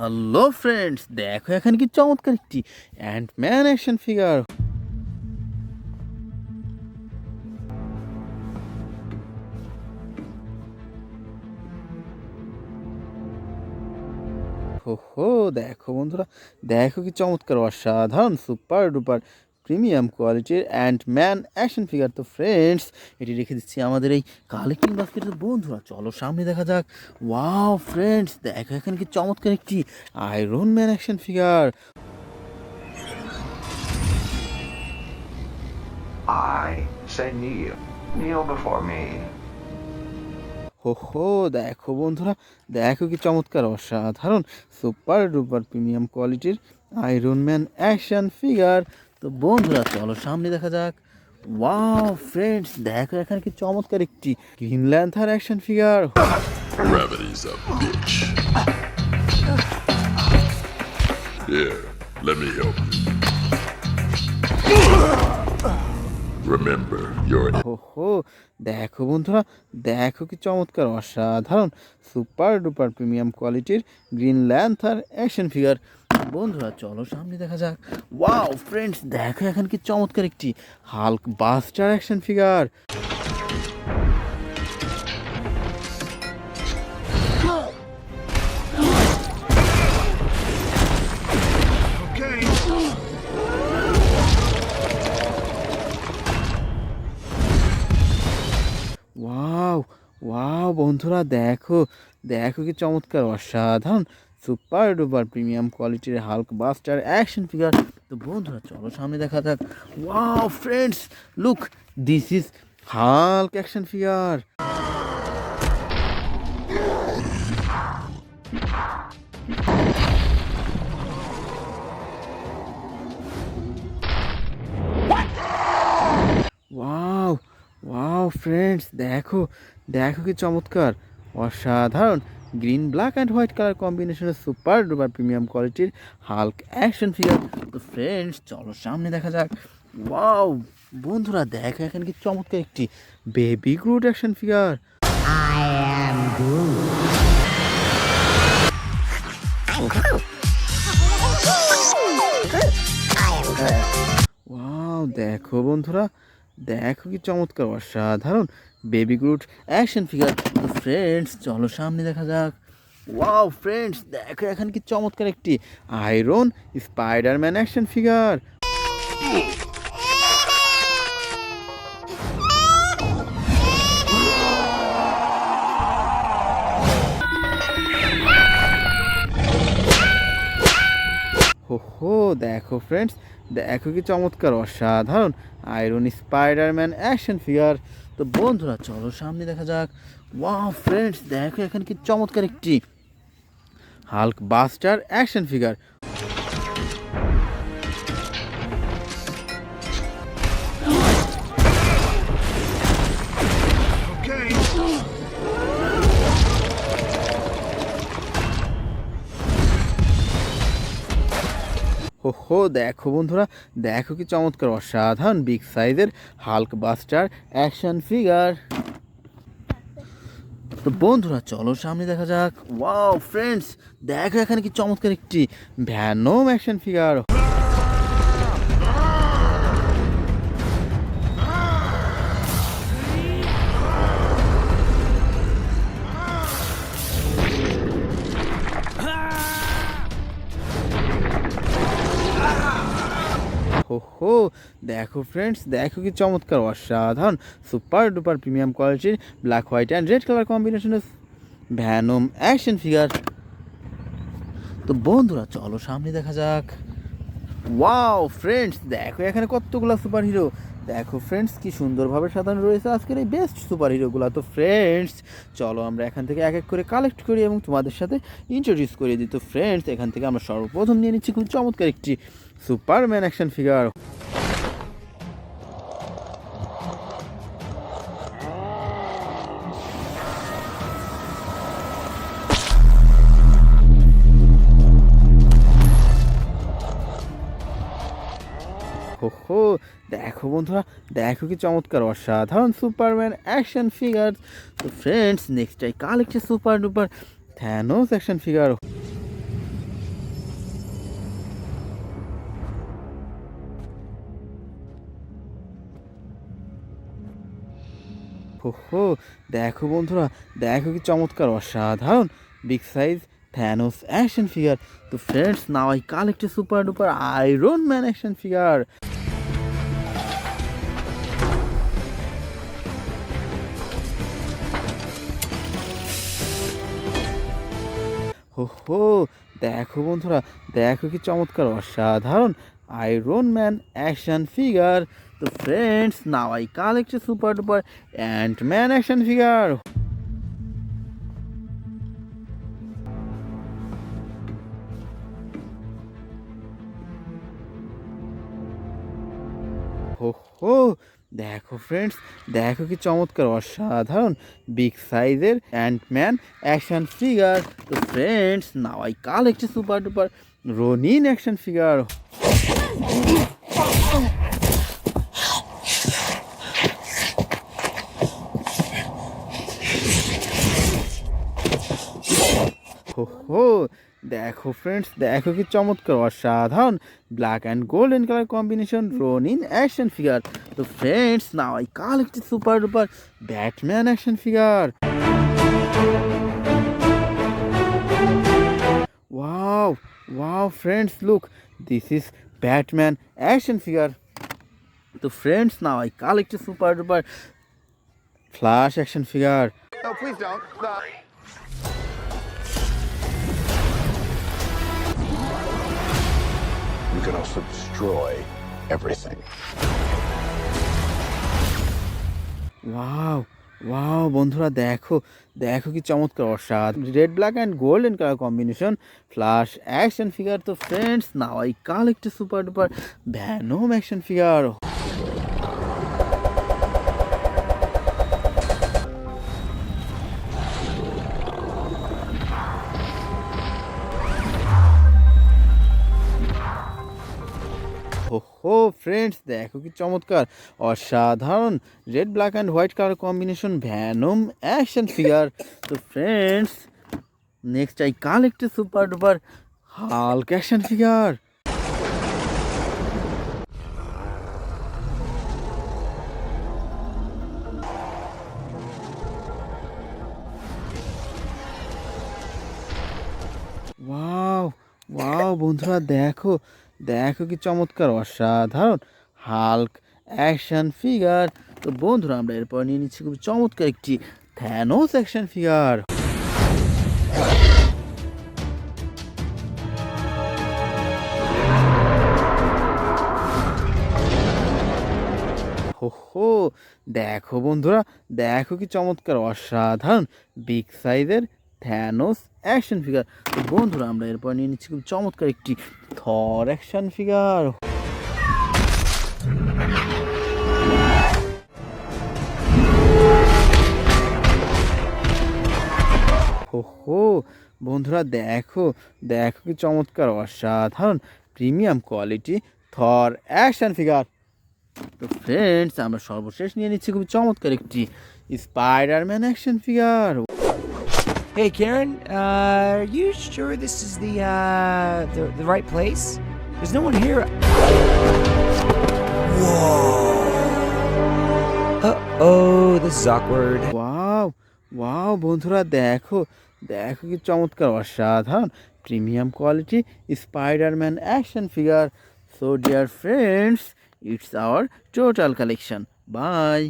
Hello friends, দেখো এখানে কি চমৎকার একটি অ্যান্টম্যান অ্যাকশন ফিগার। হো হো, দেখো বন্ধুরা, দেখো কি চমৎকার অসাধারণ সুপার ডুপার প্রিমিয়াম কোয়ালিটির অ্যান্টম্যান অ্যাকশন ফিগার। তো ফ্রেন্ডস, এটি রেখে দিচ্ছি আমাদের এই কালেক্টিং বাস্কেটে। বন্ধুরা চলো সামনে দেখা যাক। ওয়াও ফ্রেন্ডস, দেখো এখানে কি চমৎকার একটি iron Man action figure. I say kneel. Kneel before me. হো হো, দেখো বন্ধুরা, দেখো কি চমৎকার অসাধারণ সুপার ডুপার প্রিমিয়াম কোয়ালিটির আয়রন ম্যান অ্যাকশন ফিগার। তো বন্ধুরা চলো সামনে দেখা যাক। ওয়াও ফ্রেন্ডস, দেখো এখানে কি চমৎকার একটি Green Lantern action figure. Gravity's a bitch. Here, let me help you. Remember, you're an হো হো, দেখো বন্ধুরা, দেখো কি চমৎকার অসাধারণ সুপার ডুপার প্রিমিয়াম কোয়ালিটির গ্রিন ল্যান্থার অ্যাকশন ফিগার। বন্ধুরা চলো সামনে দেখা যাক। ওয়াও ফ্রেন্ডস, দেখো এখানে কি চমৎকার একটি Hulk Buster action figure. Wow wow বন্ধুরা, দেখো দেখো কি চমৎকার অসাধারণ সুপার ডুপার প্রিমিয়াম কোয়ালিটির হাল্ক বাস্টার অ্যাকশন ফিগার। তো বন্ধুরা চলো সামনে দেখা যাক। Wow friends, look, this is Hulk action figure. Wow wow friends, দেখো দেখো কি চমৎকার অসাধারণ green black and white colour কম্বিনেশনের সুপার ডুপার প্রিমিয়াম কোয়ালিটির হাল্ক অ্যাকশন ফিগার। তো ফ্রেন্ডস চলো সামনে দেখা যাক। ওয়াও বন্ধুরা, দেখো এখানে কি চমৎকার একটি baby Groot action figure. Wow দেখো বন্ধুরা, দেখো কি চমৎকার অসাধারণ বেবি গ্রুট অ্যাকশন ফিগার। তো ফ্রেন্ডস চলো সামনে দেখা যাক। ওয়াও ফ্রেন্ডস, দেখো এখানে কি চমৎকার একটি আয়রন স্পাইডারম্যান অ্যাকশন ফিগার। হো হো, দেখো ফ্রেন্ডস, দেখো কি চমৎকার অসাধারণ আয়রন স্পাইডারম্যান অ্যাকশন ফিগার। তো বন্ধুরা চলো সামনে দেখা যাক। ওয়াও ফ্রেন্ডস, দেখো এখানে কি চমৎকার একটি হাল্ক বাস্টার অ্যাকশন ফিগার। হো হো, দেখো বন্ধুরা, দেখো কি চমৎকার অসাধারণ বিগ সাইজের হাল্ক বাস্টার অ্যাকশন ফিগার। তো বন্ধুরা চলো সামনে দেখা যাক। ওয়াও ফ্রেন্ডস, দেখো এখানে কি চমৎকার একটি ভ্যানম অ্যাকশন ফিগার। হো হো, দেখো ফ্রেন্ডস, দেখো কি চমৎকার অসাধারণ সুপার ডুপার প্রিমিয়াম কোয়ালিটির black white and red colour কম্বিনেশনের ভ্যানম অ্যাকশন ফিগার। তো বন্ধুরা চলো সামনে দেখা যাক। ওয়াও ফ্রেন্ডস, দেখো এখানে কতগুলো সুপার হিরো। দেখো ফ্রেন্ডস, কি সুন্দরভাবে সাজানো রয়েছে আজকের এই বেস্ট সুপার হিরোগুলো। তো ফ্রেন্ডস চলো আমরা এখান থেকে এক এক করে কালেক্ট করি এবং তোমাদের সাথে ইন্ট্রোডিউস করে দিই। তো ফ্রেন্ডস, এখান থেকে আমরা সর্বপ্রথম নিয়ে নিচ্ছি খুব চমৎকার একটি সুপারম্যান অ্যাকশন ফিগার। হো হো, দেখো বন্ধুরা, দেখো কি চমৎকার অসাধারণ সুপারম্যান অ্যাকশন ফিগার। তো friends, next I collect super duper Thanos action figure. হো দেখো বন্ধুরা, দেখো কি চমৎকার অসাধারণ big size Thanos action figure. তো friends, now I collect a super duper Iron Man action figure. হো দেখো বন্ধুরা, দেখো কি চমৎকার অসাধারণ আয়রন ম্যান অ্যাকশন ফিগার। তো friends, now I collect a super duper Ant Man action figure. হো দেখো ফ্রেন্ডস, দেখো কি চমৎকার অসাধারণ বিগ সাইজের অ্যান্টম্যান অ্যাকশন ফিগার। তো friends, now I collect super duper Ronin action figure. হো দেখো ফ্রেন্ডস, দেখো কি চমৎকার অসাধারণ black and golden colour combination Ronin action figure. তো friends, now I collect super duper Batman action figure. Wow wow friends, look, this is Batman action figure. তো friends, now I collect super duper Flash action figure. No, please don't. You can also destroy everything. Wow wow বন্ধুরা, দেখো দেখো কি চমৎকার অসাধারণ red black and golden colour combination flash action figure. তো friends, now I collect super duper Venom action figure. হো friends, দেখো কি চমৎকার অসাধারণ red black and white colour combination Venom action figure. তো friends, next I collect super duper Hulk action figure. Wow wow বন্ধুরা, দেখো দেখো কি চমৎকার অসাধারণ হাল্ক অ্যাকশন ফিগার। তো বন্ধুরা, আমরা এরপর নিয়ে নিচ্ছি খুব চমৎকার একটি থ্যানোস অ্যাকশন ফিগার। হো দেখো বন্ধুরা, দেখো কি চমৎকার অসাধারণ বিগ সাইজের থ্যানোস অ্যাকশন ফিগার। তো বন্ধুরা, আমরা এরপর নিয়ে নিচ্ছি খুব চমৎকার একটি থর অ্যাকশন ফিগার। হো বন্ধুরা, দেখো দেখো কি চমৎকার অসাধারণ প্রিমিয়াম কোয়ালিটি থর অ্যাকশন ফিগার। তো ফ্রেন্ডস, আমরা সর্বশেষ নিয়ে নিচ্ছি খুব চমৎকার একটি Spiderman action figure. Hey Karen, are you sure this is the right place? There's no one here. Whoa. Uh-oh, this is awkward. Wow wow বন্ধুরা, দেখো দেখো কি চমৎকার অসাধারণ premium quality Spiderman action figure. So dear friends, it's our total collection. Bye.